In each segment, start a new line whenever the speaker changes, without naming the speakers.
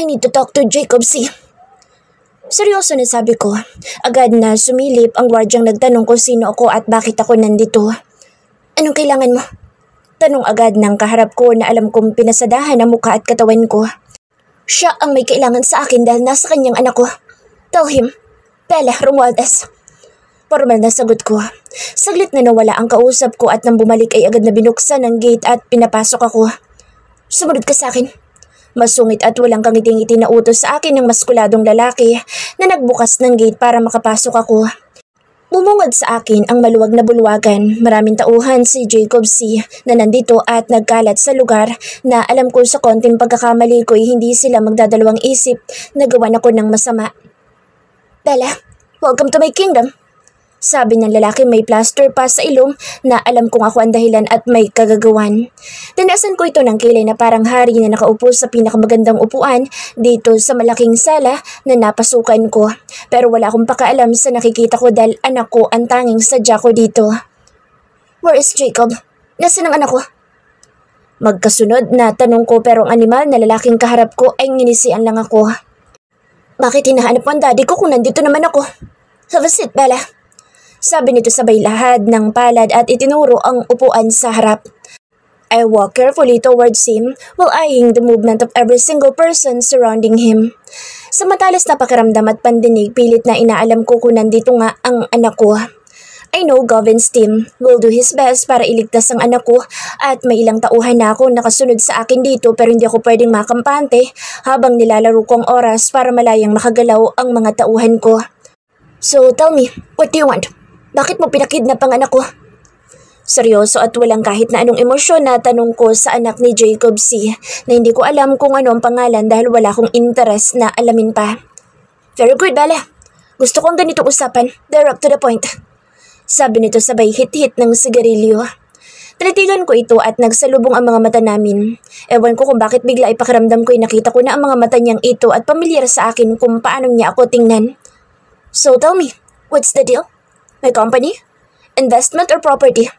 need to talk to Jacob C. Seryoso na sabi ko. Agad na sumilip ang gwardyang nagtanong kung sino ako at bakit ako nandito. Anong kailangan mo? Tanong agad ng kaharap ko na alam kong pinasadahan ang mukha at katawan ko. Siya ang may kailangan sa akin dahil nasa kanyang anak ko. Tell him, Bella Romualdez. Formal na sagot ko. Saglit na nawala ang kausap ko at nang bumalik ay agad na binuksan ang gate at pinapasok ako. Sumunod ka sa akin. Masungit at walang kangiting-ngiti na utos sa akin ng maskuladong lalaki na nagbukas ng gate para makapasok ako. Bumungad sa akin ang maluwag na bulwagan. Maraming tauhan si Jacob C. na nandito at nagkalat sa lugar na alam ko sa konting pagkakamali ko ay hindi sila magdadalawang isip na gawan ako ng masama. Bella, welcome to my kingdom. Sabi ng lalaki may plaster pa sa ilong na alam kong ako ang dahilan at may kagagawan. Tinasan ko ito ng kilay na parang hari na nakaupo sa pinakamagandang upuan dito sa malaking sala na napasukan ko. Pero wala akong pakaalam sa nakikita ko dahil anak ko ang tanging sadya ko dito. Where is Jacob? Nasaan ang anak ko? Magkasunod na tanong ko pero ang animal na lalaking kaharap ko ay nginisian lang ako. Bakit hinahanap mo ang daddy ko kung nandito naman ako? Have a seat, Bella. Sabi nito sabay lahad ng palad at itinuro ang upuan sa harap. I walked carefully towards him while eyeing the movement of every single person surrounding him. Sa matalas na pakiramdam at pandinig, pilit na inaalam ko kung nandito nga ang anak ko. I know Govin's team will do his best para iligtas ang anak ko at may ilang tauhan na ako nakasunod sa akin dito pero hindi ako pwedeng makampante habang nilalaro ko ang oras para malayang makagalaw ang mga tauhan ko. So tell me, what do you want? Bakit mo pinakidnap ang anak ko? Seryoso at walang kahit na anong emosyon na tanong ko sa anak ni Jacob C. na hindi ko alam kung ano ang pangalan dahil wala akong interes na alamin pa. Very good, Bella. Gusto kong ganitong usapan. Direct to the point. Sabi nito sabay hit-hit ng sigarilyo. Tinitigan ko ito at nagsalubong ang mga mata namin. Ewan ko kung bakit bigla ipakiramdam ko ay nakita ko na ang mga mata niyang ito at pamilyar sa akin kung paano niya ako tingnan. So tell me, what's the deal? My company? Investment or property?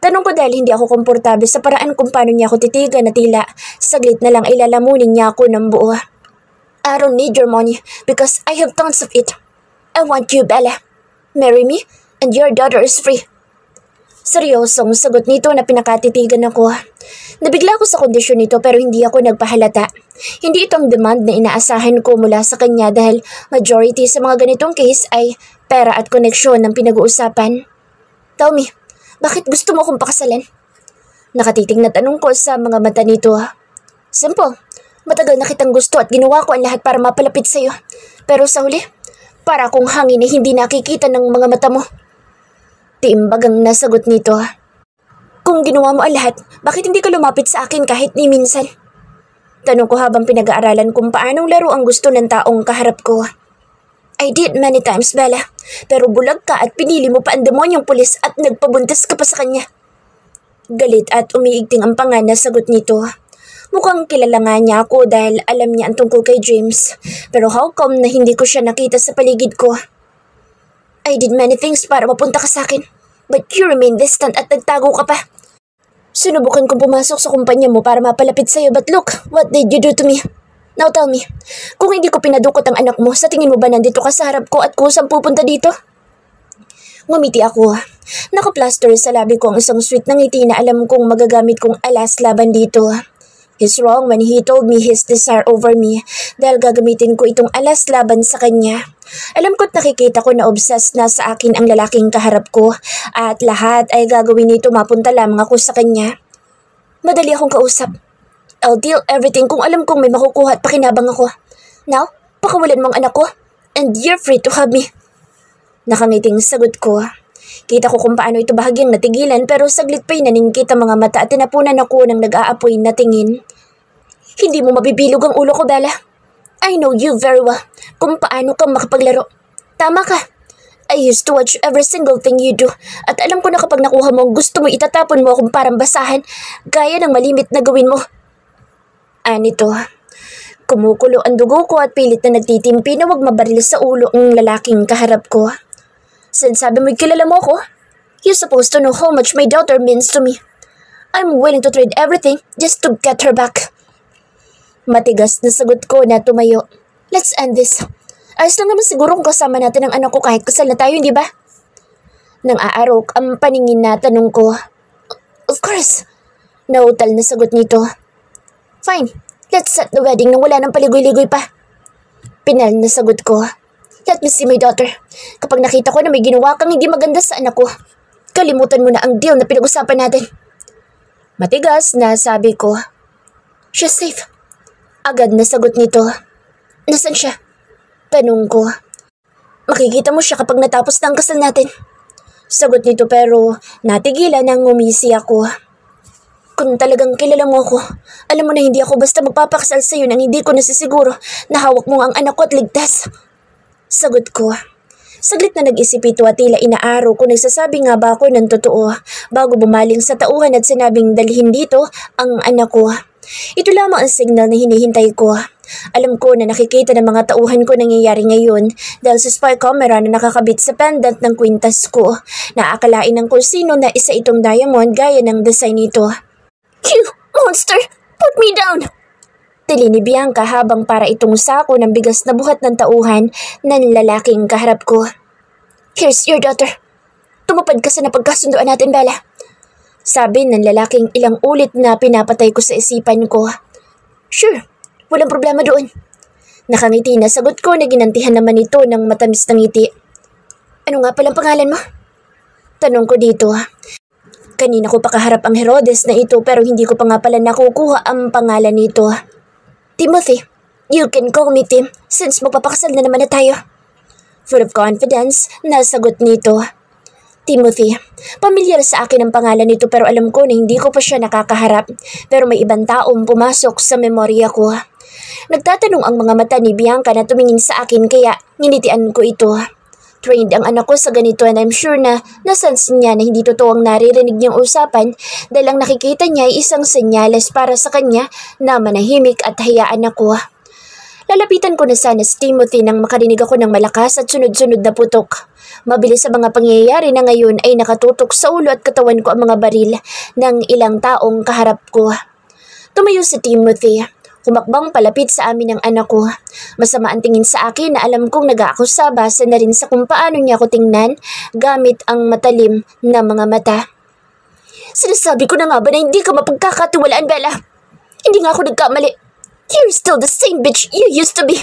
Tanong ko dahil hindi ako komportable sa paraan kung paano niya ako titigan na tila saglit na lang ay lalamunin niya ako ng buo. I don't need your money because I have tons of it. I want you, Bella. Marry me and your daughter is free. Seryosong sagot nito na pinakatitigan ako. Nabigla ako sa kondisyon nito pero hindi ako nagpahalata. Hindi itong demand na inaasahan ko mula sa kanya dahil majority sa mga ganitong case ay pera at koneksyon ng pinag-uusapan. Tell me, bakit gusto mo akong pakasalan? Nakatitig na tanong ko sa mga mata nito. Simple, matagal na kitang gusto at ginawa ko ang lahat para mapalapit sa'yo. Pero sa huli, para akong hangin na hindi nakikita ng mga mata mo. Tiimbag ang nasagot nito. Kung ginawa mo ang lahat, bakit hindi ka lumapit sa akin kahit ni minsan? Tanong ko habang pinag-aaralan kung paanong laro ang gusto ng taong kaharap ko. I did many times, Bella. Pero bulag ka at pinili mo pa ang demonyong pulis at nagpabuntis ka pa sa kanya. Galit at umiigting ang panga na sagot nito. Mukhang kilala nga niya ako dahil alam niya ang tungkol kay James. Pero how come na hindi ko siya nakita sa paligid ko? I did many things para mapunta ka sa akin. But you remain distant at nagtago ka pa. Sinubukan kong pumasok sa kumpanya mo para mapalapit sa'yo but look, what did you do to me? Now tell me, kung hindi ko pinadukot ang anak mo, sa tingin mo ba nandito ka sa harap ko at kusang pupunta dito? Ngumiti ako. Nakaplaster sa labi ko ang isang sweet na ngiti na alam kong magagamit kong alas laban dito. He's wrong when he told me his desire over me dahil gagamitin ko itong alas laban sa kanya. Alam ko't nakikita ko na obsessed na sa akin ang lalaking kaharap ko at lahat ay gagawin nito mapunta lamang ako sa kanya. Madali akong kausap. I'll deal everything kung alam kong may makukuha at pakinabang ako. Now, pakawalan mo ang anak ko and you're free to have me. Nakangiting sagot ko. Kita ko kung paano ito bahagyang natigilan pero saglit pa'y naningkit ang mga mata at tinapunan ako ng nag-aapoy na tingin. Hindi mo mabibilog ang ulo ko, Bella. I know you very well kung paano ka makapaglaro. Tama ka. I used to watch every single thing you do at alam ko na kapag nakuha mo gusto mo itatapon mo akong parang basahan gaya ng malimit na gawin mo. Anito, kumukulo ang dugo ko at pilit na nagtitimpi na wag mabaril sa ulo ng lalaking kaharap ko. Sinasabi mo'y kilala mo ko? You're supposed to know how much my daughter means to me. I'm willing to trade everything just to get her back. Matigas na sagot ko na tumayo. Let's end this. Ayos lang naman siguro kung kasama natin ang anak ko kahit kasal na tayo, hindi ba? Nang aarok ang paningin na tanong ko. Of course. Nautal na sagot nito. Fine, let's set the wedding nang wala nang paligoy-ligoy pa. Pinal na sagot ko. Let me see my daughter. Kapag nakita ko na may ginawa kang hindi maganda sa anak ko, kalimutan mo na ang deal na pinag-usapan natin. Matigas na sabi ko. She's safe. Agad na sagot nito. Nasaan siya? Tanong ko. Makikita mo siya kapag natapos na ang kasal natin. Sagot nito pero natigilan nang ngumisi ako. Kung talagang kilala mo ako, alam mo na hindi ako basta magpapakasal sa iyo nang hindi ko nasisiguro na hawak mo ang anak ko at ligtas. Sagot ko. Saglit na nag-isip ito at tila inaaraw kung nagsasabi nga ba ako ng totoo bago bumaling sa tauhan at sinabing dalhin dito ang anak ko. Ito lamang ang signal na hinihintay ko. Alam ko na nakikita ng mga tauhan ko nangyayari ngayon dahil sa spy camera na nakakabit sa pendant ng kwintas ko. Naakalain ng kung sino na isa itong diamond gaya ng design nito. You monster! Put me down! Tili ni Bianca habang para itong sako ng bigas na buhat ng tauhan ng lalaking kaharap ko. Here's your daughter. Tumupad ka sa napagkasunduan natin, Bella. Sabi ng lalaking ilang ulit na pinapatay ko sa isipan ko. Sure, walang problema doon. Nakangiti na sagot ko na ginantihan naman ito ng matamis na ngiti. Ano nga palang pangalan mo? Tanong ko dito. Kanina ko pakaharap ang Herodes na ito pero hindi ko pa nga pala nakukuha ang pangalan nito. Timothy, you can call me Tim since magpapakasal na naman na tayo. Full of confidence, nasagot nito. Timothy, pamilyar sa akin ang pangalan nito pero alam ko na hindi ko pa siya nakakaharap pero may ibang taong pumasok sa memorya ko. Nagtatanong ang mga mata ni Bianca na tumingin sa akin kaya nginitian ko ito. Trained ang anak ko sa ganito and I'm sure na nasense niya na hindi totoo ang naririnig niyang usapan dahil ang nakikita niya ay isang senyales para sa kanya na manahimik at hayaan ako. Lalapitan ko na sana si Timothy nang makarinig ako ng malakas at sunod-sunod na putok. Mabilis sa mga pangyayari na ngayon ay nakatutok sa ulo at katawan ko ang mga baril ng ilang taong kaharap ko. Tumayo si Timothy. Humakbang palapit sa amin ang anak ko. Masama ang tingin sa akin na alam kong nag-aakusa base na rin sa kung paano niya ako tingnan gamit ang matalim na mga mata. Sinasabi ko na nga ba na hindi ka mapagkakatiwalaan, Bella? Hindi nga ako nagkamali. You're still the same bitch you used to be.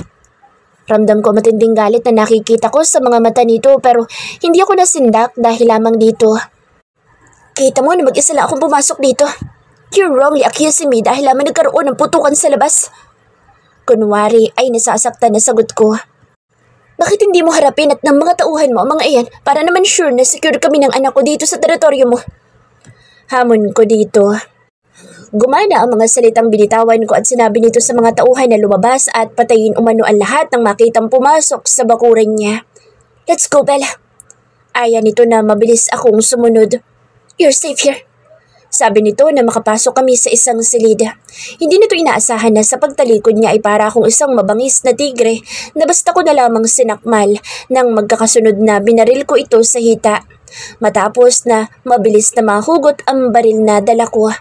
Ramdam ko matinding galit na nakikita ko sa mga mata nito pero hindi ako nasindak dahil lamang dito. Kita mo na mag-isa lang akong pumasok dito. You're wrongly accusing me dahil lamang nagkaroon ng putukan sa labas. Kunwari ay nasasaktan na sagot ko. Bakit hindi mo harapin at ng mga tauhan mo ang mga iyan para naman sure na secure kami ng anak ko dito sa teritoryo mo? Hamon ko dito. Gumana ang mga salitang binitawan ko at sinabi nito sa mga tauhan na lumabas at patayin umano ang lahat ng makitang pumasok sa bakuran niya. Let's go, Bella. Aya nito na mabilis akong sumunod. You're safe here. Sabi nito na makapasok kami sa isang silid. Hindi nito inaasahan na sa pagtalikod niya ay para akong isang mabangis na tigre na basta ko na lamang sinakmal nang magkakasunod na binaril ko ito sa hita. Matapos na mabilis na mahugot ang baril na dala ko.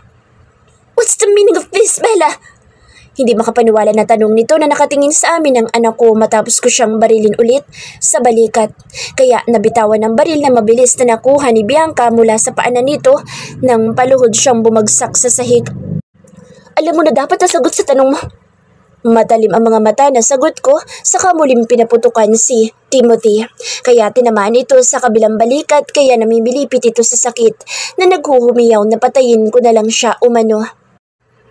What's the meaning of this, Bella? Hindi makapaniwala na tanong nito na nakatingin sa amin ang anak ko matapos ko siyang barilin ulit sa balikat. Kaya nabitawan ang baril na mabilis na nakuha ni Bianca mula sa paanan nito nang paluhod siyang bumagsak sa sahig. Alam mo na dapat nasagot sa tanong mo. Matalim ang mga mata na sagot ko saka muling pinaputukan si Timothy. Kaya tinamaan ito sa kabilang balikat kaya namimilipit ito sa sakit na naghuhumiyaw na patayin ko na lang siya umano.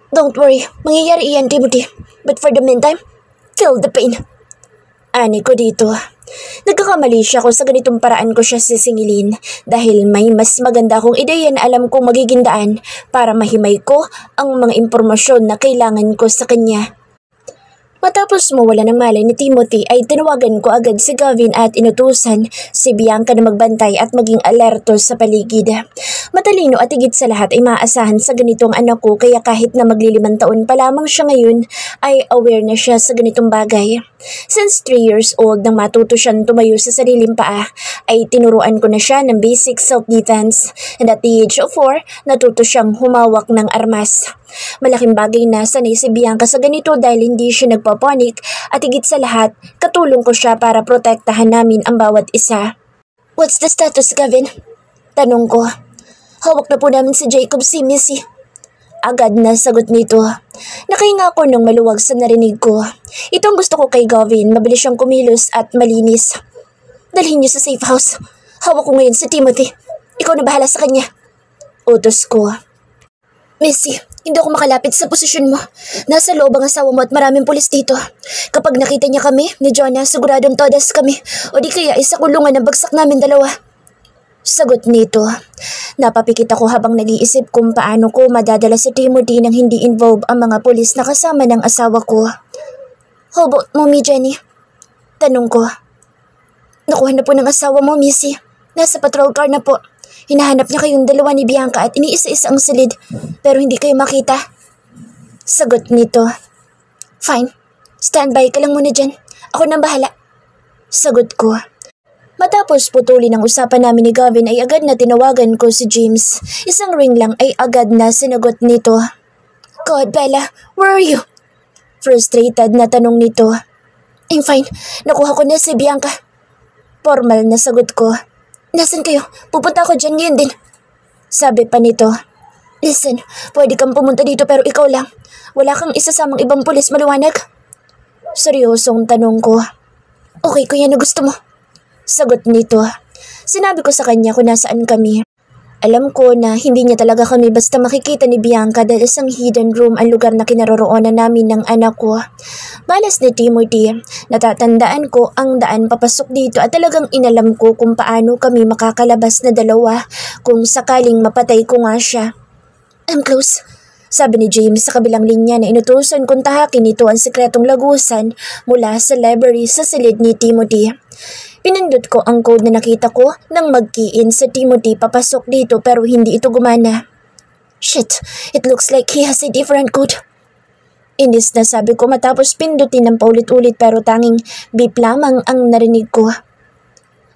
Don't worry, mangyayari iyan, Timothy. But for the meantime, feel the pain. Ani ko dito. Nagkakamali siya kung sa ganitong paraan ko siya sisingilin dahil may mas maganda akong ideya na alam kong magiging daan para mahimay ko ang mga impormasyon na kailangan ko sa kanya. Matapos mawala ng malay ni Timothy ay tinawagan ko agad si Gavin at inutusan si Bianca na magbantay at maging alerto sa paligid. Matalino at higit sa lahat ay maaasahan sa ganitong anak ko kaya kahit na maglilimang taon pa lamang siya ngayon ay aware na siya sa ganitong bagay. Since 3 years old nang matuto siyang tumayo sa sariling paa, ay tinuruan ko na siya ng basic self-defense. And at the age of 4, natuto siyang humawak ng armas. Malaking bagay na sanay si Bianca sa ganito dahil hindi siya nagpapanik at higit sa lahat, katulong ko siya para protektahan namin ang bawat isa. What's the status, Gavin? Tanong ko. Hawak na po namin si Jacob si Missy. Agad na sagot nito. Nakahinga ako nung maluwag sa narinig ko. Ito ang gusto ko kay Gavin, mabilis siyang kumilos at malinis. Dalhin niyo sa safe house. Hawak ko ngayon si Timothy. Ikaw na bahala sa kanya. Utos ko. Missy, hindi ako makalapit sa posisyon mo. Nasa loob ang asawa mo at maraming pulis dito. Kapag nakita niya kami, ni Jonah, siguradong todas kami. O di kaya isa kulungan ang bagsak namin dalawa. Sagot nito. Napapikit ako habang nag-iisip kung paano ko madadala si Timothy nang hindi involve ang mga pulis na kasama ng asawa ko. How about Mommy Jenny? Tanong ko. Nakuha na po ng asawa mo, Missy. Nasa patrol car na po. Hinahanap niya kayong dalawa ni Bianca at iniisa-isa ang silid, pero hindi kayo makita. Sagot nito. Fine. Standby ka lang muna dyan. Ako nang bahala. Sagot ko. Matapos putulin ang usapan namin ni Gavin ay agad na tinawagan ko si James. Isang ring lang ay agad na sinagot nito. God, Bella, where are you? Frustrated na tanong nito. I'm fine. Nakuha ko na si Bianca. Formal na sagot ko. Nasaan kayo? Pupunta ako dyan ngayon din. Sabi pa nito. Listen, pwede kang pumunta dito pero ikaw lang. Wala kang isasamang ibang pulis, maliwanag? Seryosong tanong ko. Okay, kuya, na gusto mo. Sagot nito. Sinabi ko sa kanya kung nasaan kami. Alam ko na hindi niya talaga kami basta makikita ni Bianca dahil isang hidden room ang lugar na kinaroroonan namin ng anak ko. Malas ni Timothy, natatandaan ko ang daan papasok dito at talagang inalam ko kung paano kami makakalabas na dalawa kung sakaling mapatay ko nga siya. I'm close. Sabi ni James sa kabilang linya na inutusan kung tahakin nito ang sikretong lagusan mula sa library sa silid ni Timothy. Pinindot ko ang code na nakita ko nang mag-key-in sa Timothy papasok dito pero hindi ito gumana. Shit, it looks like he has a different code. Inis na sabi ko matapos pindutin ng paulit-ulit pero tanging beep lamang ang narinig ko.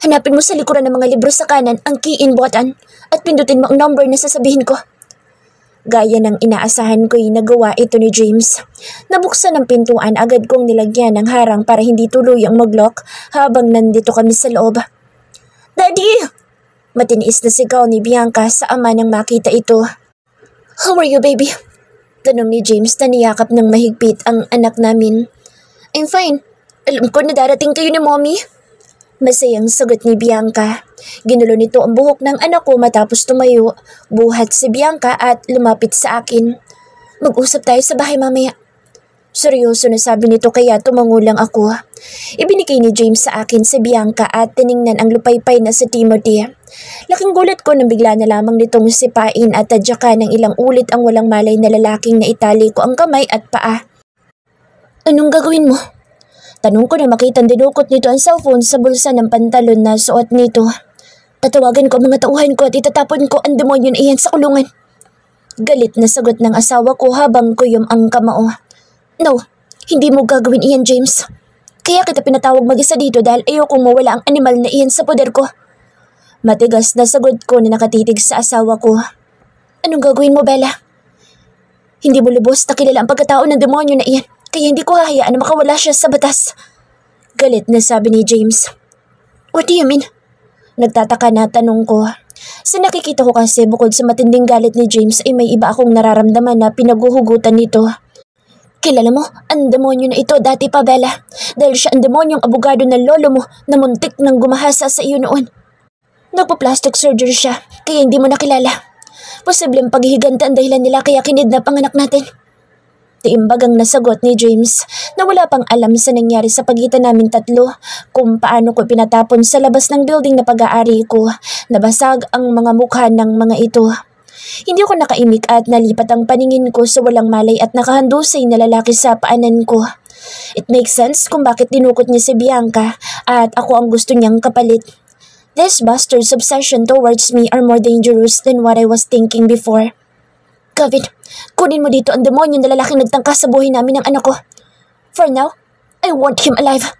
Hanapin mo sa likuran ng mga libro sa kanan ang key-in button at pindutin mo ang number na sasabihin ko. Gaya ng inaasahan ko'y nagawa ito ni James. Nabuksan ang pintuan, agad kong nilagyan ng harang para hindi tuluyang mag-lock habang nandito kami sa loob. Daddy! Matiniis na sigaw ni Bianca sa ama nang makita ito. How are you, baby? Tanong ni James na niyakap ng mahigpit ang anak namin. I'm fine. Alam ko na darating kayo ni Mommy. Masayang sagot ni Bianca. Ginulo nito ang buhok ng anak ko matapos tumayo. Buhat si Bianca at lumapit sa akin. Mag-usap tayo sa bahay mamaya. Seryoso na sabi nito kaya tumango lang ako. Ibinigay ni James sa akin si Bianca at tiningnan ang lupaypay na si Timothy. Laking gulat ko nang bigla na lamang nitong sipain at tadyakan ng ilang ulit ang walang malay na lalaking na itali ko ang kamay at paa. Anong gagawin mo? Tanong ko na makitang dinukot nito ang cellphone sa bulsa ng pantalon na suot nito. Tatawagan ko ang mga tauhan ko at itatapon ko ang demonyo na iyan sa kulungan. Galit na sagot ng asawa ko habang kuyom ang kamao. No, hindi mo gagawin iyan, James. Kaya kita pinatawag mag-isa dito dahil ayokong mawala ang animal na iyan sa poder ko. Matigas na sagot ko na nakatitig sa asawa ko. Anong gagawin mo, Bella? Hindi mo lubos na kilala ang pagkatao ng demonyo na iyan. Kaya hindi ko hahayaan na makawala siya sa batas. Galit na sabi ni James. What do you mean? Nagtataka na tanong ko. Sa nakikita ko kasi bukod sa matinding galit ni James ay may iba akong nararamdaman na pinaguhugutan nito. Kilala mo, ang demonyo na ito dati pa, Bella. Dahil siya ang demonyong abogado ng lolo mo na muntik nang gumahasa sa iyo noon. Nagpa-plastic surgery siya, kaya hindi mo nakilala. Posibleng paghihiganta ang dahilan nila kaya kinidnap ang anak natin. Tiimbag ang nasagot ni James na wala pang alam sa nangyari sa pagitan namin tatlo kung paano ko pinatapon sa labas ng building na pag-aari ko. Nabasag ang mga mukha ng mga ito. Hindi ako nakaimik at nalipat ang paningin ko sa walang malay at nakahandusay na lalaki sa paanan ko. It makes sense kung bakit dinukot niya si Bianca at ako ang gusto niyang kapalit. This bastard's obsession towards me are more dangerous than what I was thinking before. Gavin, kunin mo dito ang demonyo na lalaking nagtangka sa buhay namin ng anak ko. For now, I want him alive.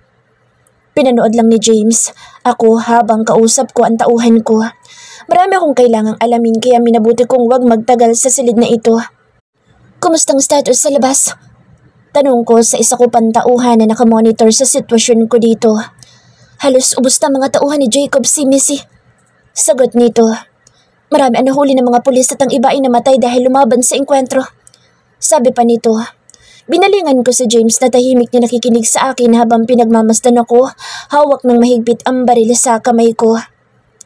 Pinanood lang ni James ako habang kausap ko ang tauhan ko. Marami akong kailangang alamin kaya minabuti kong wag magtagal sa silid na ito. Kumustang status sa labas? Tanong ko sa isa ko pang tauhan na nakamonitor sa sitwasyon ko dito. Halos ubos na mga tauhan ni Jacob si Missy. Sagot nito. Marami ang nahuli ng mga pulis at ang iba ay namatay dahil lumaban sa engkwentro. Sabi pa nito. Binalingan ko si James na tahimik na nakikinig sa akin habang pinagmamasdan ako, hawak ng mahigpit ang baril sa kamay ko.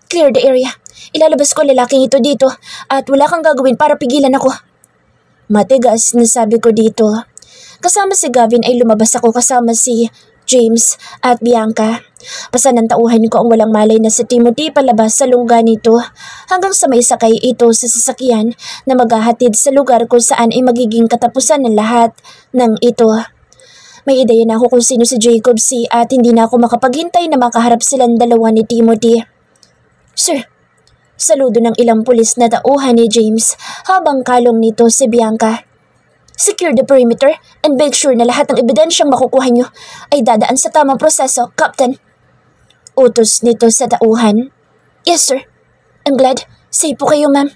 Clear the area. Ilalabas ko lalaking ito dito at wala kang gagawin para pigilan ako. Matigas na sabi ko dito. Kasama si Gavin ay lumabas ako kasama si James at Bianca. Pasan ng tauhan ko ang walang malay na si Timothy palabas sa lungga nito hanggang sa may sakay ito sa sasakyan na maghahatid sa lugar kung saan ay magiging katapusan ng lahat ng ito. May ideya na ako kung sino si Jacob C. at hindi na ako makapaghintay na makaharap silang dalawa ni Timothy. Sir, saludo ng ilang pulis na tauhan ni James habang kalong nito si Bianca. Secure the perimeter and make sure na lahat ng ebidensyang makukuha nyo ay dadaan sa tamang proseso, Captain. Utos nito sa tauhan. Yes, sir. I'm glad. Safe po kayo, ma'am.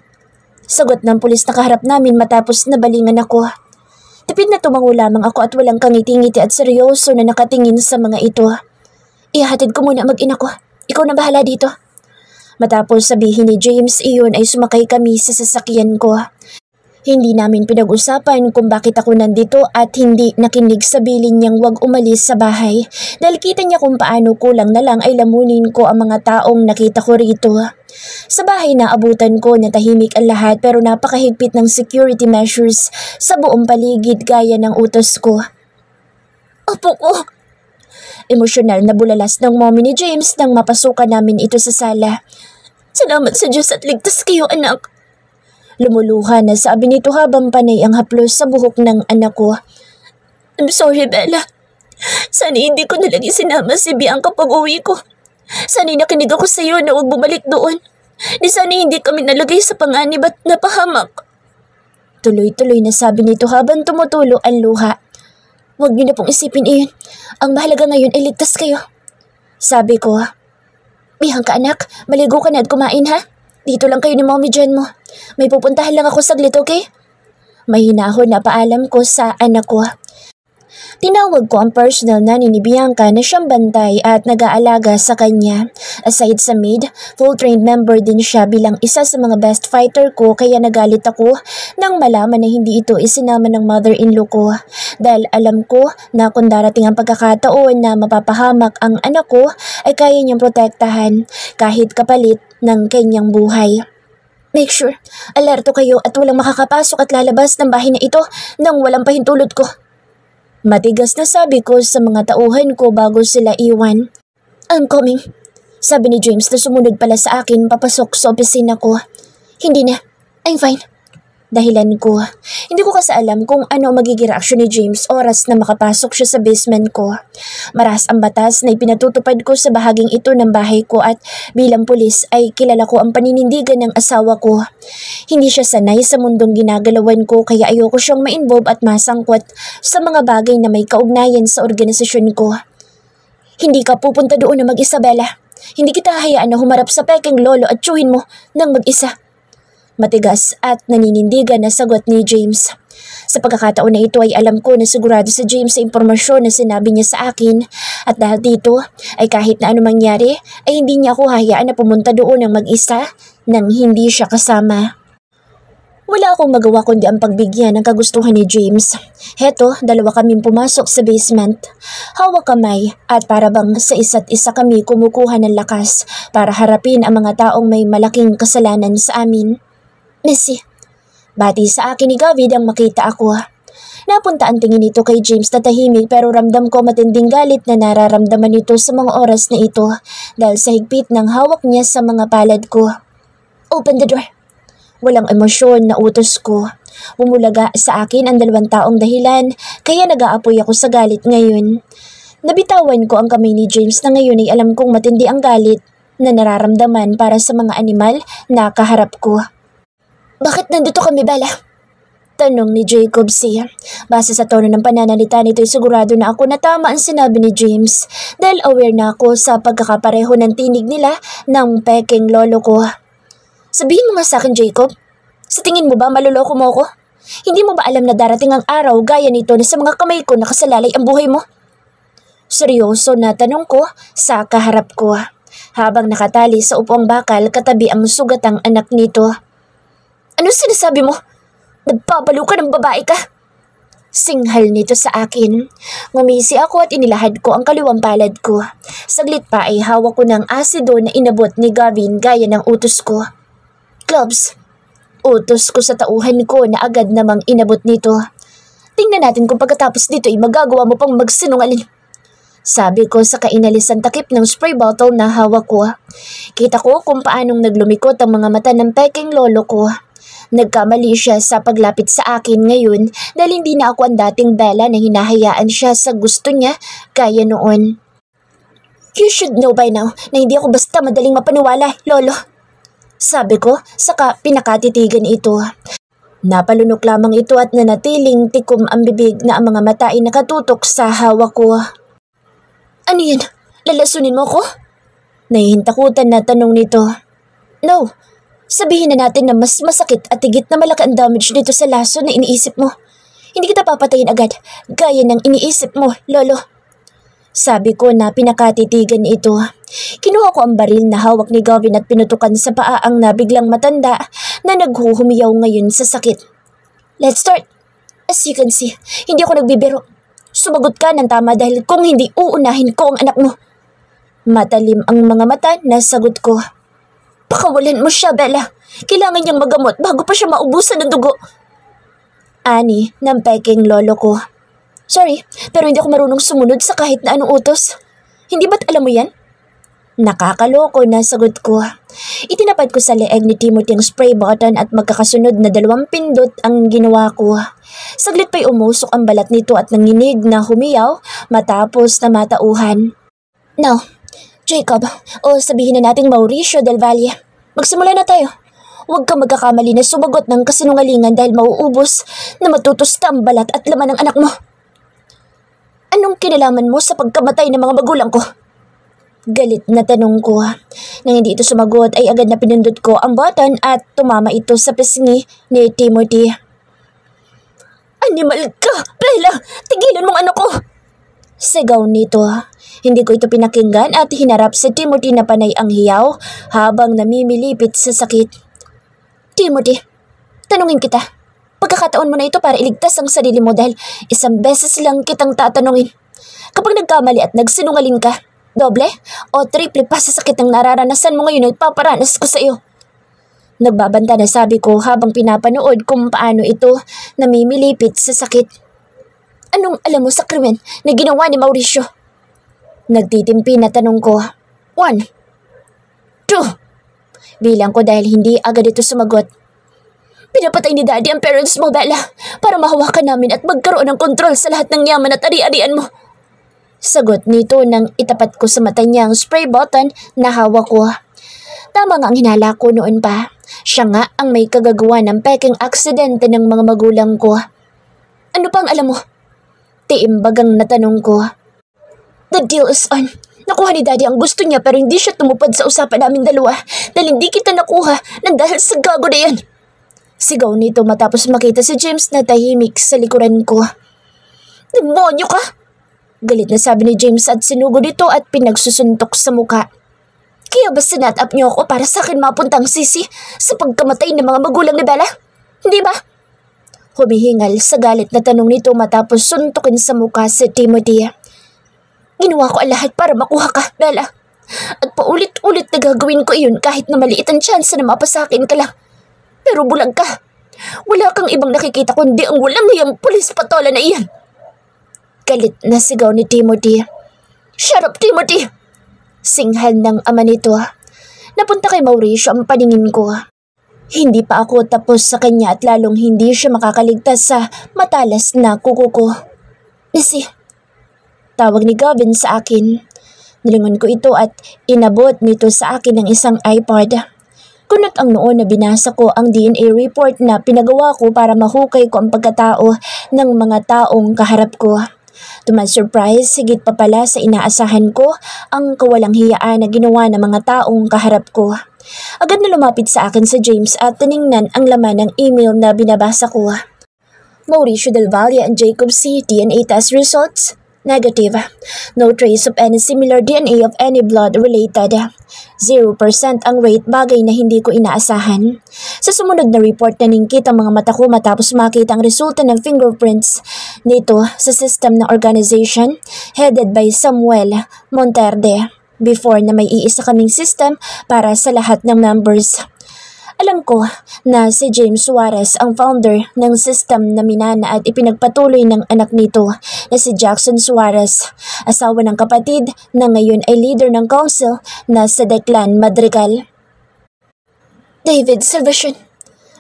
Sagot ng pulis na kaharap namin matapos nabalingan ako. Tipid na tumango lamang ako at walang kangiti-ngiti at seryoso na nakatingin sa mga ito. Ihahatid ko muna mag-ina ko. Ikaw na bahala dito. Matapos sabihin ni James iyon ay sumakay kami sa sasakyan ko. Hindi namin pinag-usapan kung bakit ako nandito at hindi nakinig sa bilin niyang wag umalis sa bahay dahil kita niya kung paano kulang na lang ay lamunin ko ang mga taong nakita ko rito. Sa bahay na abutan ko na tahimik ang lahat pero napakahigpit ng security measures sa buong paligid gaya ng utos ko. Opo ko! Emosyonal na bulalas ng mommy ni James nang mapasukan namin ito sa sala. Salamat sa Diyos at ligtas kayo, anak. Lumuluha na sabi nito habang panay ang haplos sa buhok ng anak ko. I'm sorry, Bella. Sana hindi ko nalagi sinama si Bianca pag uwi ko. Sana nakinig ako sa iyo na huwag bumalik doon. Di sana hindi kami nalagay sa panganib at napahamak. Tuloy-tuloy na sabi nito habang tumutulo ang luha. Huwag niyo na pong isipin iyon. Ang mahalaga ngayon ay ligtas kayo. Sabi ko. Bianca anak, maligo ka na at kumain ha? Dito lang kayo ni Mommy Jen mo. May pupuntahan lang ako saglit, okay? Mahinahon na paalam ko sa anak ko. Tinawag ko ang personal nanny ni Bianca na siyang bantay at nag-aalaga sa kanya. Aside sa maid, full-trained member din siya bilang isa sa mga best fighter ko kaya nagalit ako nang malaman na hindi ito isinama ng mother-in-law ko. Dahil alam ko na kung darating ang pagkakataon na mapapahamak ang anak ko ay kaya niyang protektahan kahit kapalit ng kanyang buhay. Make sure, alerto kayo at walang makakapasok at lalabas ng bahay na ito nang walang pahintulot ko. Matigas na sabi ko sa mga tauhan ko bago sila iwan. I'm coming. Sabi ni James na sumunod pala sa akin papasok sa opisina ko. Hindi na. I'm fine. Dahilan ko. Hindi ko kasi alam kung ano magiging reaksyon ni James oras na makapasok siya sa basement ko. Maras ang batas na ipinatutupad ko sa bahaging ito ng bahay ko at bilang pulis ay kilala ko ang paninindigan ng asawa ko. Hindi siya sanay sa mundong ginagalawan ko kaya ayoko siyang ma-involve at masangkot sa mga bagay na may kaugnayan sa organisasyon ko. Hindi ka pupunta doon na mag-isa, Bella. Hindi kita hayaan na humarap sa peking lolo at tsuhin mo ng mag-isa. Matigas at naninindigan na sagot ni James. Sa pagkakataon na ito ay alam ko na sigurado si James sa impormasyon na sinabi niya sa akin at dahil dito ay kahit na ano mangyari ay hindi niya ako hayaan na pumunta doon ng mag-isa nang hindi siya kasama. Wala akong magawa kundi ang pagbigyan ng kagustuhan ni James. Heto, dalawa kaming pumasok sa basement. Hawak kamay at para bang sa isa't isa kami kumukuha ng lakas para harapin ang mga taong may malaking kasalanan sa amin. Missy, bati sa akin ni Gavid ang makita ako. Napunta ang tingin nito kay James na tahimik pero ramdam ko matinding galit na nararamdaman nito sa mga oras na ito dahil sa higpit ng hawak niya sa mga palad ko. Open the door. Walang emosyon na utos ko. Bumulaga sa akin ang dalawang taong dahilan kaya nag-aapoy ako sa galit ngayon. Nabitawan ko ang kamay ni James na ngayon ay alam kong matindi ang galit na nararamdaman para sa mga animal na kaharap ko. Bakit nandito kami, Bella? Tanong ni Jacob siya. Base sa tono ng pananalita nito ay sigurado na ako na tama ang sinabi ni James dahil aware na ako sa pagkakapareho ng tinig nila ng peking lolo ko. Sabihin mo nga sa akin, Jacob, sa tingin mo ba maluloko mo ako? Hindi mo ba alam na darating ang araw gaya nito na sa mga kamay ko nakasalalay ang buhay mo? Seryoso na tanong ko sa kaharap ko habang nakatali sa upuang bakal katabi ang sugatang anak nito. Ano sinasabi mo? Nagpapalo ka ng babae ka? Singhal nito sa akin. Ngumisi ako at inilahad ko ang kaliwang palad ko. Saglit pa ay hawak ko ng asido na inabot ni Gavin gaya ng utos ko. Gloves. Utos ko sa tauhan ko na agad namang inabot nito. Tingnan natin kung pagkatapos dito ay magagawa mo pang magsinungaling. Sabi ko sa kainalisan takip ng spray bottle na hawak ko. Kita ko kung paanong naglumikot ang mga mata ng peking lolo ko. Nagkamali siya sa paglapit sa akin ngayon dahil hindi na ako ang dating Bella na hinahayaan siya sa gusto niya kaya noon. You should know by now na hindi ako basta madaling mapaniwala, lolo. Sabi ko, saka pinakatitigan ito. Napalunok lamang ito at nanatiling tikom ang bibig na ang mga mata ay nakatutok sa hawak ko. Ano yan? Lalasunin mo ko? Nahihintakutan na tanong nito. No. Sabihin na natin na mas masakit at higit na malaki ang damage dito sa laso na iniisip mo. Hindi kita papatayin agad, gaya ng iniisip mo, lolo. Sabi ko na pinakatitigan ito. Kinuha ko ang baril na hawak ni Gavin at pinutukan sa paa ang nabiglang matanda na naghuhumiyaw ngayon sa sakit. Let's start. As you can see, hindi ako nagbibiro. Sumagot ka ng tama dahil kung hindi uunahin ko ang anak mo. Matalim ang mga mata na sagot ko. Pakawalan mo siya, Bella. Kailangan niyang magamot bago pa siya maubusan ng dugo. Ani ng peking lolo ko. Sorry, pero hindi ako marunong sumunod sa kahit na anong utos. Hindi ba't alam mo yan? Nakakaloko na sagot ko. Itinapad ko sa leeg ni Timothy ang spray button at magkakasunod na 2 pindot ang ginawa ko. Saglit pa'y umusok ang balat nito at nanginig na humiyaw matapos na matauhan. Now, Jacob, o sabihin na nating Mauricio del Valle, magsimula na tayo. Huwag kang magkakamali na sumagot ng kasinungalingan dahil mauubos na matutusta ang balat at laman ng anak mo. Anong kinalaman mo sa pagkamatay ng mga magulang ko? Galit na tanong ko. Nang hindi ito sumagot ay agad na pinindot ko ang button at tumama ito sa pisngi ni Timothy. Animal ka, Bella! Tigilan mong anak ko! Sigaw nito. Hindi ko ito pinakinggan at hinarap si Timothy na panay ang hiyaw habang namimilipit sa sakit. Timothy, tanungin kita. Pagkakataon mo na ito para iligtas ang sarili mo dahil isang beses lang kitang tatanungin. Kapag nagkamali at nagsinungaling ka, doble o triple pa sa sakit ang nararanasan mo ngayon ay paparanas ko sa iyo. Nagbabanta na sabi ko habang pinapanood kung paano ito namimilipit sa sakit. Anong alam mo sa krimen na ginawa ni Mauricio? Nagtitimpi na tanong ko. 1, 2. Bilang ko dahil hindi agad ito sumagot. Pinapatay ni Daddy ang parents mo, Bella, para mahawakan namin at magkaroon ng kontrol sa lahat ng yaman at ari-arian mo. Sagot nito nang itapat ko sa mata niya ang spray button na hawak ko. Tama nga ang hinala ko noon pa. Siya nga ang may kagagawa ng peking aksidente ng mga magulang ko. Ano pang alam mo? Tiimbagang natanong ko. The deal is on. Nakuha ni Daddy ang gusto niya pero hindi siya tumupad sa usapan namin dalawa dahil hindi kita nakuha nang dahil sa gago na yan. Sigaw nito matapos makita si James na tahimik sa likuran ko. Demonyo ka! Galit na sabi ni James at sinugod ito at pinagsusuntok sa muka. Kaya ba sinat up niyo ako para sa akin mapuntang sisi sa pagkamatay ng mga magulang ni Bella? Hindi ba? Humihingal sa galit na tanong nito matapos suntukin sa muka si Timothy. Ginawa ko ang lahat para makuha ka, Bella. At paulit-ulit na gagawin ko iyon kahit na maliit ang tsansa na mapasakin ka lang. Pero bulag ka. Wala kang ibang nakikita kundi ang walang hiyang pulis patola na iyan. Galit na sigaw ni Timothy. Shut up, Timothy! Singhal ng ama nito. Napunta kay Mauricio ang paningin ko. Hindi pa ako tapos sa kanya at lalong hindi siya makakaligtas sa matalas na kuko ko. Missy. Tawag ni Gavin sa akin. Nilingon ko ito at inabot nito sa akin ng isang iPod. Kunot ang noon na binasa ko ang DNA report na pinagawa ko para mahukay ko ang pagkatao ng mga taong kaharap ko. To my surprise, higit pa pala sa inaasahan ko ang kawalang hiyaan na ginawa ng mga taong kaharap ko. Agad na lumapit sa akin si James at tiningnan ang laman ng email na binabasa ko. Mauricio Del Valle and Jacob C. DNA test results? Negative. No trace of any similar DNA of any blood related. 0% ang rate, bagay na hindi ko inaasahan. Sa sumunod na report, naningkit ang mga mata ko matapos makita ang resulta ng fingerprints nito sa system ng organization headed by Samuel Monterde before na may iisa kaming system para sa lahat ng members. Alam ko na si James Suarez ang founder ng system na minana at ipinagpatuloy ng anak nito na si Jackson Suarez, asawa ng kapatid na ngayon ay leader ng council na si Declan Madrigal. David Salvacion,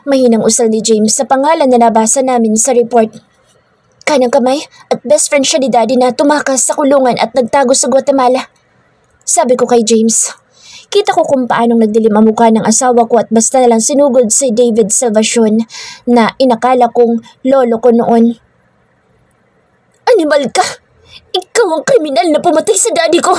mahinang usal ni James sa pangalan na nabasa namin sa report. Kanang kamay at best friend siya ni Daddy na tumakas sa kulungan at nagtago sa Guatemala. Sabi ko kay James. Kita ko kung paanong nagdilim ang mukha ng asawa ko at basta nalang sinugod si David Salvacion na inakala kong lolo ko noon. Animal ka! Ikaw ang kriminal na pumatay sa daddy ko!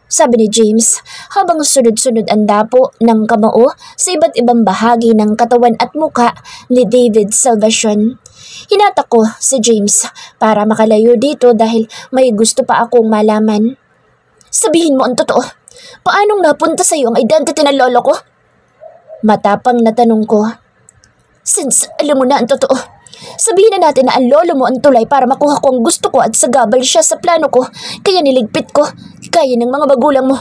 Sabi ni James habang sunod-sunod ang dapo ng kamao sa iba't ibang bahagi ng katawan at muka ni David Salvacion. Hinatak ko si James para makalayo dito dahil may gusto pa akong malaman. Sabihin mo ang totoo. Paanong napunta sa iyo ang identity ng lolo ko? Matapang na tanong ko. Since alam mo na ang totoo, sabihin na natin na ang lolo mo ang tulay para makuha ko ang gusto ko at sagabal siya sa plano ko, kaya niligpit ko, kaya ng mga magulang mo.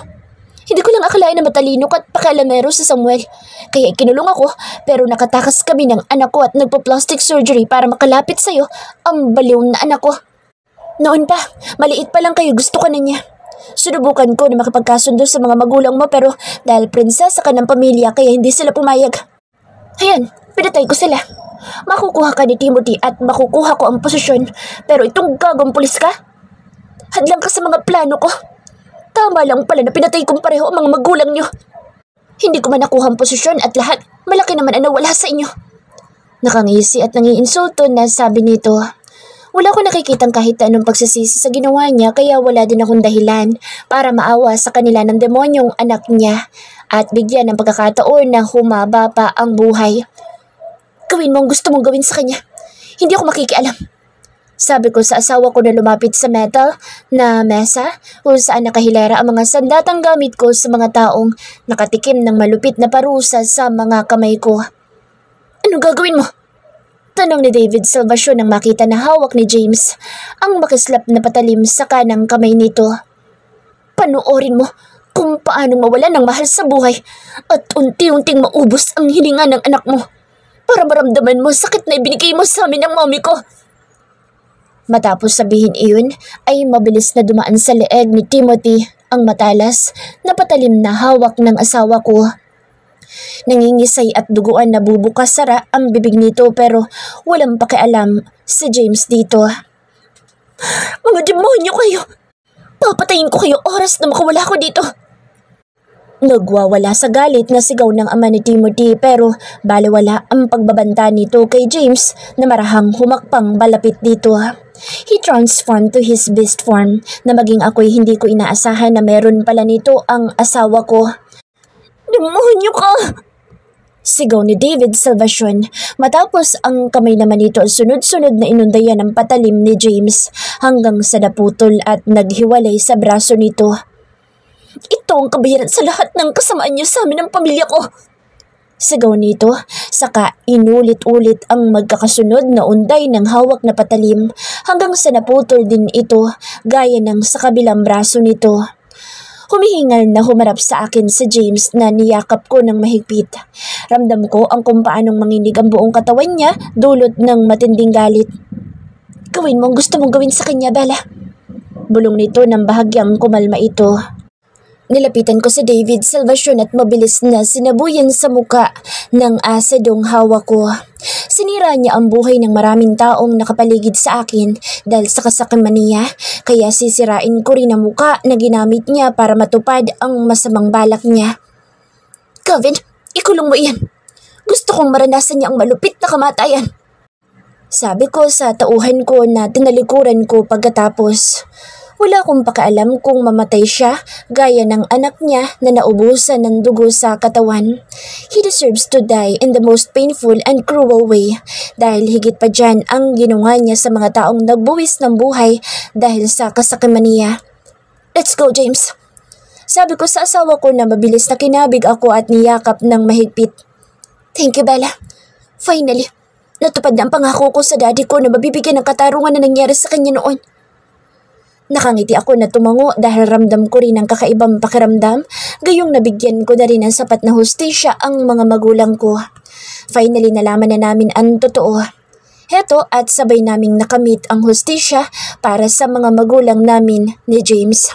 Hindi ko lang akalain na matalino ka at pakialamero sa Samuel, kaya ikinulong ako pero nakatakas kami ng anak ko at nagpo-plastic surgery para makalapit sa iyo ang baliw na anak ko. Noon pa, maliit pa lang kayo, gusto ka na niya. Sinubukan ko na makipagkasundo sa mga magulang mo pero dahil prinsesa ka ng pamilya kaya hindi sila pumayag. Ayan, pinatay ko sila. Makukuha ka ni Timothy at makukuha ko ang posisyon pero itong gagong pulis ka? Hadlang ka sa mga plano ko. Tama lang pala na pinatay kong pareho ang mga magulang niyo. Hindi ko man nakuha ang posisyon at lahat malaki naman ang nawala sa inyo. Nakangisi at nangiinsulto na sabi nito. Wala ko nakikitang kahit anong pagsasisi sa ginawa niya kaya wala din akong dahilan para maawa sa kanila ng demonyong anak niya at bigyan ng pagkakataon na humaba pa ang buhay. Gawin mo ang gusto mong gawin sa kanya. Hindi ako makikialam. Sabi ko sa asawa ko na lumapit sa metal na mesa kung saan nakahilera ang mga sandatang gamit ko sa mga taong nakatikim ng malupit na parusa sa mga kamay ko. Ano gagawin mo? Tanong ni David Salvacion nang makita na hawak ni James ang makislap na patalim sa kanang kamay nito. Panoorin mo kung paano mawalan ng mahal sa buhay at unti-unting maubos ang hininga ng anak mo para maramdaman mo sakit na ibinigay mo sa amin ng mommy ko. Matapos sabihin iyon ay mabilis na dumaan sa leeg ni Timothy ang matalas na patalim na hawak ng asawa ko. Nangingisay at duguan na bubukas sara ang bibig nito pero walang pakialam si James dito. Mga demonyo kayo! Papatayin ko kayo oras na makawala ko dito! Nagwawala sa galit na sigaw ng ama ni Timothy pero baliwala ang pagbabanta nito kay James na marahang humakpang balapit dito. He transformed to his beast form na maging ako'y hindi ko inaasahan na meron pala nito ang asawa ko. Demonyo ka! Sigaw ni David Salvacion matapos ang kamay naman nito sunod-sunod na inundayan ng patalim ni James hanggang sa naputol at naghiwalay sa braso nito. Ito ang kabayaran sa lahat ng kasamaan niyo sa amin ng pamilya ko. Sigaw nito, saka inulit-ulit ang magkakasunod na unday ng hawak na patalim hanggang sa naputol din ito gaya ng sa kabilang braso nito. Humihingal na humarap sa akin si James na niyakap ko ng mahigpit. Ramdam ko ang kung paanong manginig ang buong katawan niya dulot ng matinding galit. Gawin mo ang gusto mong gawin sa kanya, Bella. Bulong nito nang bahagyang kumalma ito. Nilapitan ko si David Salvacion at mabilis na sinabuyan sa muka ng asidong hawak ko. Sinira niya ang buhay ng maraming taong nakapaligid sa akin dahil sa kasakiman niya, kaya sisirain ko rin ang muka na ginamit niya para matupad ang masamang balak niya. Gavin, Ikulong mo iyan. Gusto kong maranasan niya ang malupit na kamatayan. Sabi ko sa tauhan ko na tinalikuran ko pagkatapos. Wala akong pakialam kung mamatay siya gaya ng anak niya na naubusan ng dugo sa katawan. He deserves to die in the most painful and cruel way dahil higit pa dyan ang ginawa niya sa mga taong nagbuwis ng buhay dahil sa kasakiman niya. Let's go, James. Sabi ko sa asawa ko na mabilis na kinabig ako at niyakap ng mahigpit. Thank you, Bella. Finally, natupad na ang pangako ko sa daddy ko na mabibigyan ng katarungan na nangyari sa kanya noon. Nakangiti ako na tumango dahil ramdam ko rin ang kakaibang pakiramdam, gayong nabigyan ko na rin ng sapat na hustisya ang mga magulang ko. Finally nalaman na namin ang totoo. Heto at sabay naming nakamit ang hustisya para sa mga magulang namin ni James.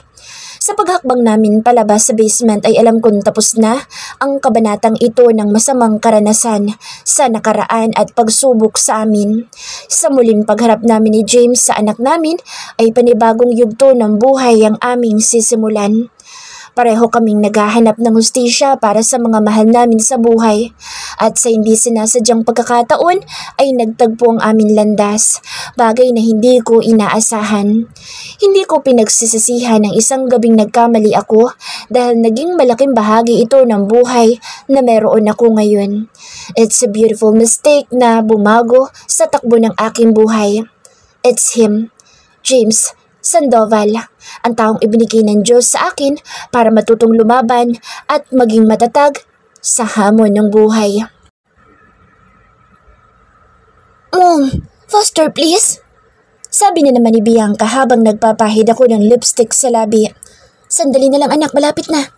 Sa paghakbang namin palabas sa basement ay alam kong tapos na ang kabanatang ito ng masamang karanasan sa nakaraan at pagsubok sa amin. Sa muling pagharap namin ni James sa anak namin ay panibagong yugto ng buhay ang aming sisimulan. Pareho kaming naghahanap ng hustisya para sa mga mahal namin sa buhay. At sa hindi sinasadyang pagkakataon ay nagtagpo ang aming landas, bagay na hindi ko inaasahan. Hindi ko pinagsisisihan ng isang gabing nagkamali ako dahil naging malaking bahagi ito ng buhay na meron ako ngayon. It's a beautiful mistake na bumago sa takbo ng aking buhay. It's him, James Sandoval, ang taong ibinigay ng Diyos sa akin para matutong lumaban at maging matatag sa hamon ng buhay. Faster please. Sabi na naman ni Bianca habang nagpapahid ako ng lipstick sa labi. Sandali na lang anak, malapit na.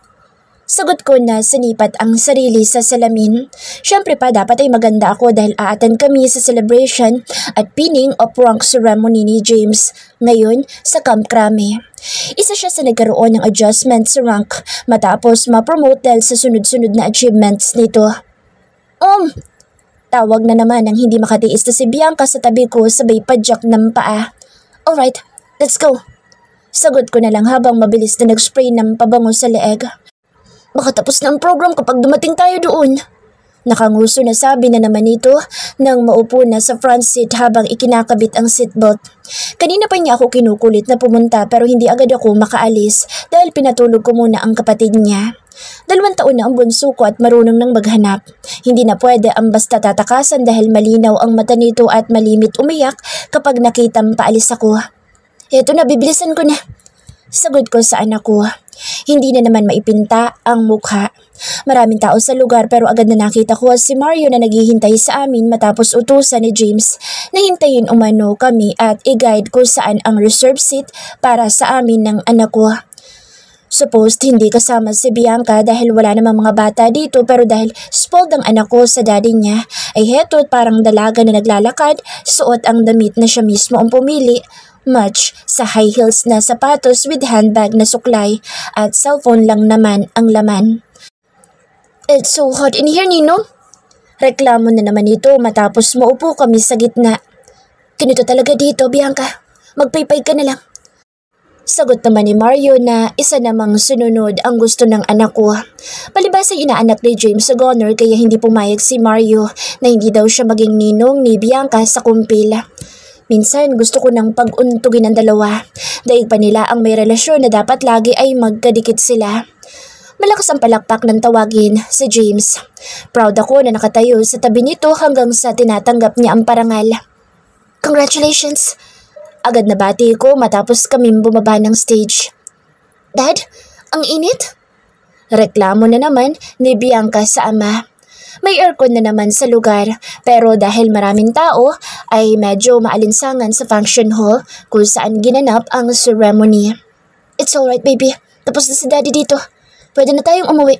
Sagot ko na sinipat ang sarili sa salamin. Siyempre pa dapat ay maganda ako dahil aatan kami sa celebration at pinning of rank ceremony ni James ngayon sa Camp Crame. Isa siya sa nagkaroon ng adjustment sa rank matapos ma-promote dahil sa sunod-sunod na achievements nito. Tawag na naman ang hindi makatiis na si Bianca sa tabi ko sabay padyak ng paa. Alright, let's go. Sagot ko na lang habang mabilis na nag-spray ng pabango sa leeg. Baka tapos na ang program kapag dumating tayo doon. Nakanguso na sabi na naman ito nang maupo na sa front seat habang ikinakabit ang seatbelt. Kanina pa niya ako kinukulit na pumunta pero hindi agad ako makaalis dahil pinatulog ko muna ang kapatid niya. 2 taon na ang bunso ko at marunong nang maghanap. Hindi na pwede ang basta tatakasan dahil malinaw ang mata nito at malimit umiyak kapag nakitang paalis ako. Eto na, bibilisan ko na. Sagot ko sa anak ko. Hindi na naman maipinta ang mukha. Maraming tao sa lugar pero agad na nakita ko si Mario na naghihintay sa amin matapos utusan ni James na hintayin umano kami at i-guide ko saan ang reserve seat para sa amin ng anak ko. Supposed hindi kasama si Bianca dahil wala namang mga bata dito pero dahil spoiled ang anak ko sa daddy niya ay heto parang dalaga na naglalakad, suot ang damit na siya mismo ang pumili. Match sa high heels na sapatos with handbag na suklay at cellphone lang naman ang laman. It's so hot in here, Ninong. Reklamo na naman ito matapos maupo kami sa gitna. Ganito talaga dito, Bianca. Magpaypay ka na lang. Sagot naman ni Mario na isa namang sununod ang gusto ng anak ko. Palibhas ay inaanak ni James sa Gonner kaya hindi pumayag si Mario na hindi daw siya maging ninong ni Bianca sa kumpil. Minsan gusto ko nang pag-untugin ang dalawa. Daig pa nila ang may relasyon na dapat lagi ay magkadikit sila. Malakas ang palakpak ng tawagin si James. Proud ako na nakatayo sa tabi nito hanggang sa tinatanggap niya ang parangal. Congratulations! Agad na bati ko matapos kaming bumaba ng stage. Dad, ang init? Reklamo na naman ni Bianca sa ama. May aircon na naman sa lugar pero dahil maraming tao ay medyo maalinsangan sa function hall kung saan ginanap ang ceremony. It's alright baby, tapos na si daddy dito. Pwede na tayong umuwi.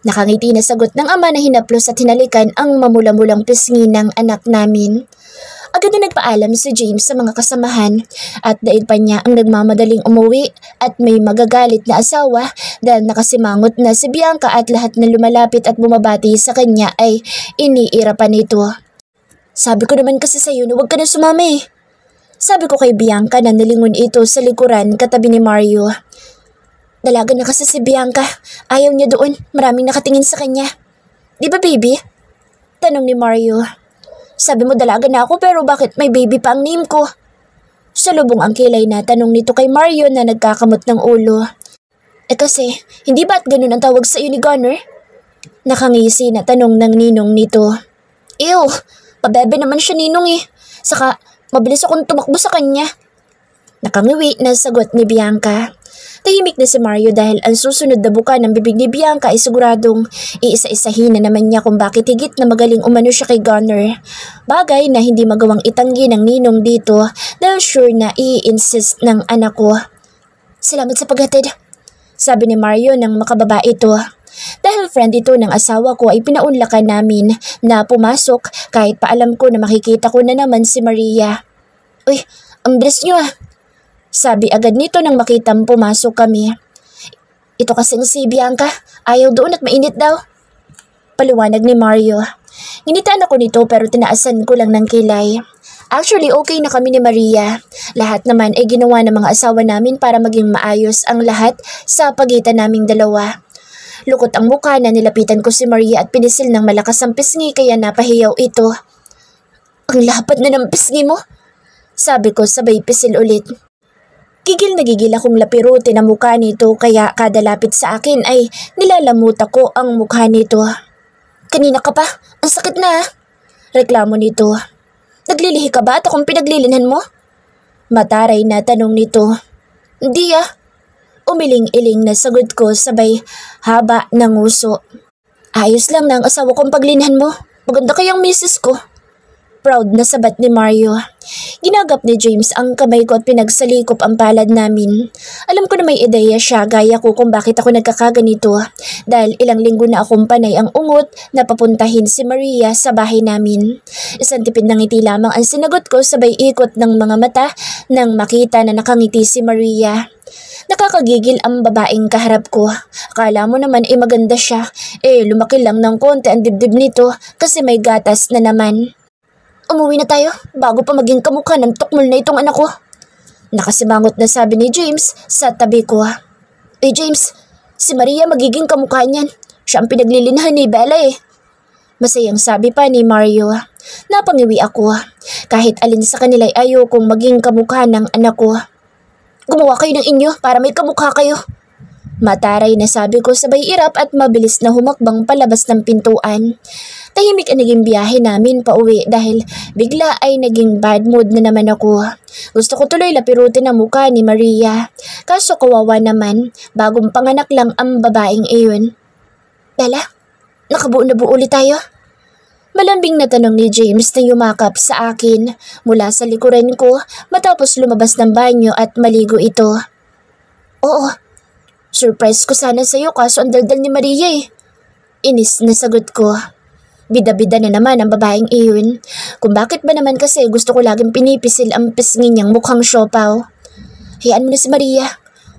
Nakangiti na sagot ng ama na hinaplos at hinalikan ang mamula-mulang pisngi ng anak namin. Agad na nagpaalam si James sa mga kasamahan at daig pa niya ang nagmamadaling umuwi at may magagalit na asawa dahil nakasimangot na si Bianca at lahat na lumalapit at bumabati sa kanya ay iniira pa nito. Sabi ko naman kasi sa'yo na huwag ka na sumama. Sabi ko kay Bianca na nalingon ito sa likuran katabi ni Mario. Dalaga na kasi si Bianca, ayaw niya doon, maraming nakatingin sa kanya. Di ba baby? Tanong ni Mario. Sabi mo dalaga na ako pero bakit may baby pa ang name ko? Salubong ang kilay na tanong nito kay Mario na nagkakamot ng ulo. Kasi, hindi ba't ganun ang tawag sa iyo ni Gunner? Nakangisi na tanong ng ninong nito. Ew, pabebe naman siya ninong eh. Saka, mabilis akong tumakbo sa kanya. Nakangiwi na sagot ni Bianca. Tahimik na si Mario dahil ang susunod na buka ng bibig ni Bianca ay siguradong iisa-isahin na naman niya kung bakit higit na magaling umano siya kay Gunner. Bagay na hindi magawang itanggi ng ninong dito dahil sure na i-insist ng anak ko. Salamat sa paghatid, sabi ni Mario nang makababa ito. Dahil friend ito ng asawa ko ay pinaunlakan namin na pumasok kahit pa alam ko na makikita ko na naman si Maria. Uy, ang bilis niyo ah. Sabi agad nito nang makitang pumasok kami. Ito kasing si Bianca, ayaw doon at mainit daw. Paliwanag ni Mario. Nginitaan ako nito pero tinaasan ko lang ng kilay. Actually okay na kami ni Maria. Lahat naman ay ginawa ng mga asawa namin para maging maayos ang lahat sa pagitan naming dalawa. Lukot ang mukha na nilapitan ko si Maria at pinisil ng malakas ang pisngi kaya napahiyaw ito. Ang lapad na ng pisngi mo, sabi ko sabay pisil ulit. Gigil na gigil akong lapirutin ang mukha nito kaya kada lapit sa akin ay nilalamuta ko ang mukha nito. Kanina ka pa, ang sakit na. Reklamo nito. Naglilihi ka ba at akong pinaglilinhan mo? Mataray na tanong nito. Hindi ah. Umiling-iling na sagot ko sabay haba ng uso. Ayos lang na ang asawa kong paglinhan mo. Maganda kayang misis ko. Proud na sabat ni Mario. Ginagap ni James ang kamay ko at pinagsalikop ang palad namin. Alam ko na may ideya siya gaya ko kung bakit ako nagkakaganito dahil ilang linggo na akong panay ang ungot na papuntahin si Maria sa bahay namin. Isang tipid ng ngiti lamang ang sinagot ko sabay ikot ng mga mata nang makita na nakangiti si Maria. Nakakagigil ang babaeng kaharap ko. Akala mo naman maganda siya. Lumaki lang ng konti ang dibdib nito kasi may gatas na naman. Umuwi na tayo bago pa maging kamukha ng tukmol na itong anak ko. Nakasimangot na sabi ni James sa tabi ko. James, si Maria magiging kamukha niyan. Siya ang pinaglilinahan ni Bella eh. Masayang sabi pa ni Mario. Napangiwi ako. Kahit alin sa kanila ay ayokong maging kamukha ng anak ko. Gumawa kayo ng inyo para may kamukha kayo. Mataray na sabi ko sabay irap at mabilis na humakbang palabas ng pintuan. Tahimik ang naging biyahe namin pauwi dahil bigla ay naging bad mood na naman ako. Gusto ko tuloy lapirutin ang mukha ni Maria. Kaso kawawa naman, bagong panganak lang ang babaeng iyon. Bella, nakabuo na buo ulit tayo? Malambing na tanong ni James na yumakap sa akin mula sa likuran ko matapos lumabas ng banyo at maligo ito. Oo. Surprise ko sana sa'yo kaso ang daldal ni Maria eh. Inis na sagot ko. Bida-bida na naman ang babaeng iyon. Kung bakit ba naman kasi gusto ko laging pinipisil ang pisngi niyang mukhang siopaw. Hayaan mo na si Maria.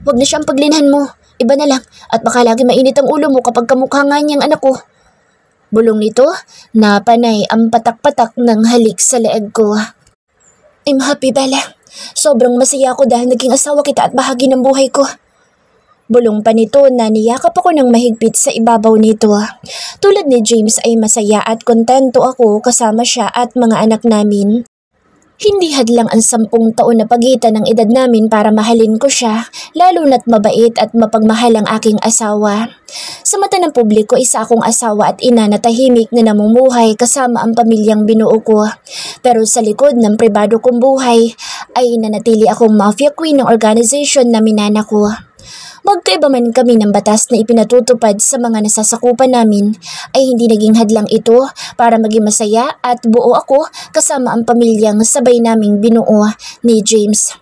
Huwag na siyang paglinhan mo. Iba na lang at baka lagi mainit ang ulo mo kapag kamukha nga niyang anak ko. Bulong nito, napanay ang patak-patak ng halik sa leeg ko. I'm happy, Bella. Sobrang masaya ako dahil naging asawa kita at bahagi ng buhay ko. Bulong pa nito na niyakap ako ng mahigpit sa ibabaw nito. Tulad ni James ay masaya at kontento ako kasama siya at mga anak namin. Hindi hadlang ang 10 taon na pagitan ng edad namin para mahalin ko siya, lalo na't mabait at mapagmahal ang aking asawa. Sa mata ng publiko, isa akong asawa at ina na tahimik na namumuhay kasama ang pamilyang binuo ko. Pero sa likod ng pribado kong buhay, ay nanatili akong mafia queen ng organization na minana ko. Magkaiba man kami ng batas na ipinatutupad sa mga nasasakupan namin, ay hindi naging hadlang ito para maging masaya at buo ako kasama ang pamilyang sabay naming binuo ni James.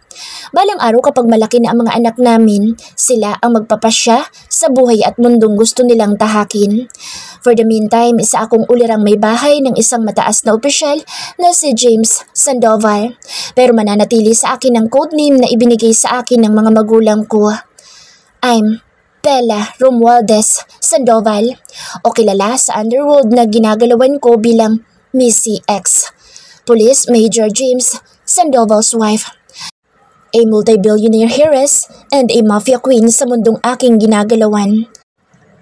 Balang araw kapag malaki na ang mga anak namin, sila ang magpapasya sa buhay at mundong gusto nilang tahakin. For the meantime, isa akong ulirang may bahay ng isang mataas na opisyal na si James Sandoval. Pero mananatili sa akin ang codename na ibinigay sa akin ng mga magulang ko. I'm Bella Romualdez Sandoval o kilala sa underworld na ginagalawan ko bilang Missy X. Police Major James Sandoval's wife. A multi-billionaire heiress and a mafia queen sa mundong aking ginagalawan.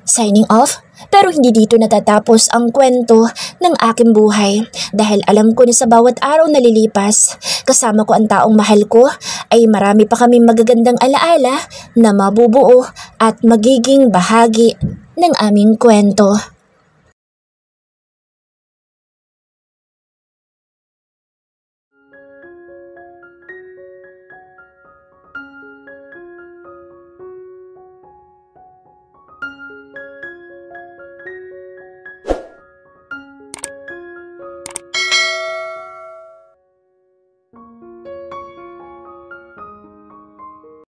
Signing off, Pero hindi dito natatapos ang kwento ng aking buhay dahil alam ko na sa bawat araw na lilipas, kasama ko ang taong mahal ko, ay marami pa kaming magagandang alaala na mabubuo at magiging bahagi ng aming kwento.